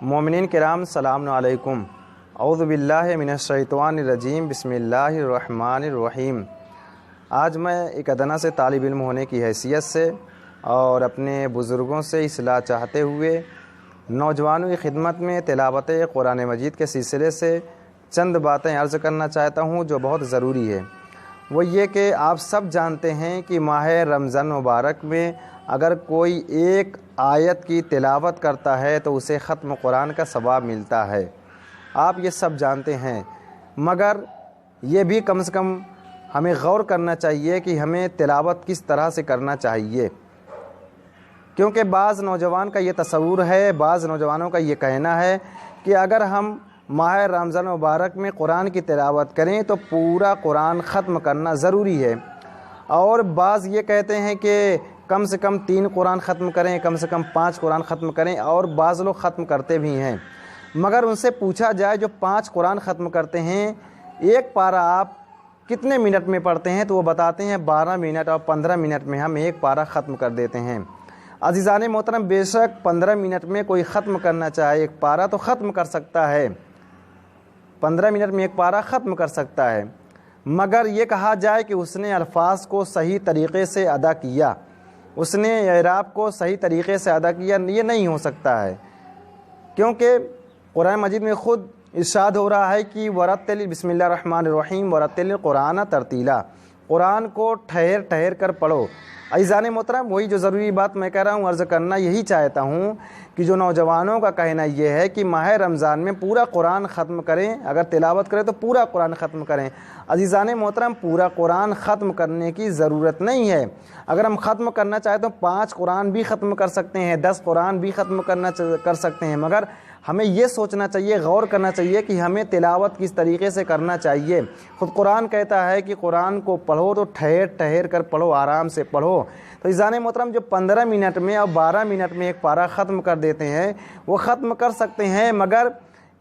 مومنین کرام سلام علیکم، اعوذ باللہ من الشیطان الرجیم، بسم اللہ الرحمن الرحیم۔ آج میں ایک ادنا سے طالب علم ہونے کی حیثیت سے اور اپنے بزرگوں سے اصلاح چاہتے ہوئے نوجوانوں کی خدمت میں تلاوت قرآن مجید کے سلسلے سے چند باتیں عرض کرنا چاہتا ہوں جو بہت ضروری ہے۔ وہ یہ کہ آپ سب جانتے ہیں کہ ماہ رمضان مبارک میں اگر کوئی ایک آیت کی تلاوت کرتا ہے تو اسے ختم قرآن کا ثواب ملتا ہے، آپ یہ سب جانتے ہیں، مگر یہ بھی کم سے کم ہمیں غور کرنا چاہیے کہ ہمیں تلاوت کس طرح سے کرنا چاہیے، کیونکہ بعض نوجوان کا یہ تصور ہے، بعض نوجوانوں کا یہ کہنا ہے کہ اگر ہم ماہ رمضان مبارک میں قرآن کی تلاوت کریں تو پورا قرآن ختم کرنا ضروری ہے، اور بعض یہ کہتے ہیں کہ کم سے کم 3 قرآن ختم کریں، کم سے کم 5 قرآن ختم کریں، اور بعض لوگ ختم کرتے بھی ہیں۔ مگر ان سے پوچھا جائے جو 5 قرآن ختم کرتے ہیں، ایک پارہ آپ کتنے منٹ میں پڑھتے ہیں، تو وہ بتاتے ہیں 12 منٹ اور 15 منٹ میں ہم ایک پارہ ختم کر دیتے ہیں۔ عزیزان محترم، بے شک 15 منٹ میں کوئی ختم کرنا چاہے ایک پارہ تو ختم کر سکتا ہے، 15 منٹ میں ایک پارہ ختم کر سکتا ہے، مگر یہ کہا جائے کہ اس نے الفاظ کو صحیح طریقے سے ادا کیا، اس نے اعراب کو صحیح طریقے سے ادا کیا، یہ نہیں ہو سکتا ہے، کیونکہ قرآن مجید میں خود ارشاد ہو رہا ہے کہ ورتل بسم اللہ الرحمن الرحیم ورتل القرآن ترتیلا، قرآن کو ٹھہر ٹھہر کر پڑھو۔ عزیزان محترم، وہی جو ضروری بات میں کہہ رہا ہوں، عرض کرنا یہی چاہتا ہوں کہ جو نوجوانوں کا کہنا یہ ہے کہ ماہ رمضان میں پورا قرآن ختم کریں، اگر تلاوت کریں تو پورا قرآن ختم کریں۔ عزیزان محترم، پورا قرآن ختم کرنے کی ضرورت نہیں ہے۔ اگر ہم ختم کرنا چاہیں تو 5 قرآن بھی ختم کر سکتے ہیں، 10 قرآن بھی ختم کر سکتے ہیں، مگر ہمیں یہ سوچنا چاہیے، غور کرنا چاہیے کہ ہمیں تلاوت کس طریقے سے کرنا چاہیے۔ خود قرآن کہتا ہے کہ قرآن کو پڑھو تو ٹھہر ٹھہر کر پڑھو، آرام سے پڑھو۔ تو عزیزان محترم، جو 15 منٹ میں اور 12 منٹ میں ایک پارہ ختم کر دیتے ہیں وہ ختم کر سکتے ہیں، مگر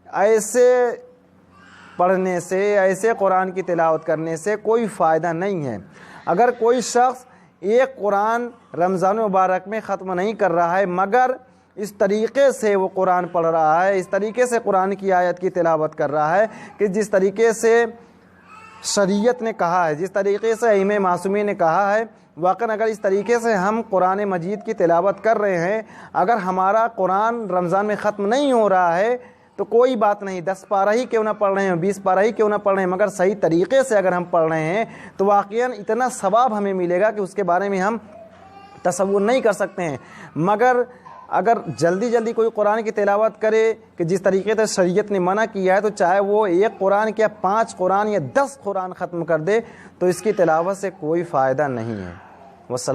ایسے پڑھنے سے، ایسے قرآن کی تلاوت کرنے سے کوئی فائدہ نہیں ہے۔ اگر کوئی شخص ایک قرآن رمضان مبارک میں ختم نہیں کر رہا ہے، مگر اس طریقے سے وہ قرآن پڑھ رہا ہے، اس طریقے سے قرآن کی آیت کی تلاوت کر رہا ہے کہ جس طریقے سے شریعت نے کہا ہے، جس طریقے سے ائمہ معصومین نے کہا ہے، واقعاً اگر اس طریقے سے ہم قرآن مجید کی تلاوت کر رہے ہیں، اگر ہمارا قرآن رمضان میں ختم نہیں ہو رہا ہے تو کوئی بات نہیں، 10 پارہ ہی کیوں نہ پڑھ رہے ہیں، 20 پارہ ہی کیوں نہ پڑھ رہے ہیں، مگر صحیح طریقے سے اگر ہم پڑھ رہے ہیں تو واقعاً اتنا ثواب ہمیں ملے گا کہ اس کے بارے میں ہم تصور نہیں کر سکتے ہیں۔ مگر اگر جلدی جلدی کوئی قرآن کی تلاوت کرے کہ جس طریقے سے شریعت نے منع کیا ہے، تو چاہے وہ ایک قرآن کیا 5 قرآن یا 10 قرآن ختم کر دے تو اس کی تلاوت سے کوئی فائدہ نہیں ہے۔ والسلام۔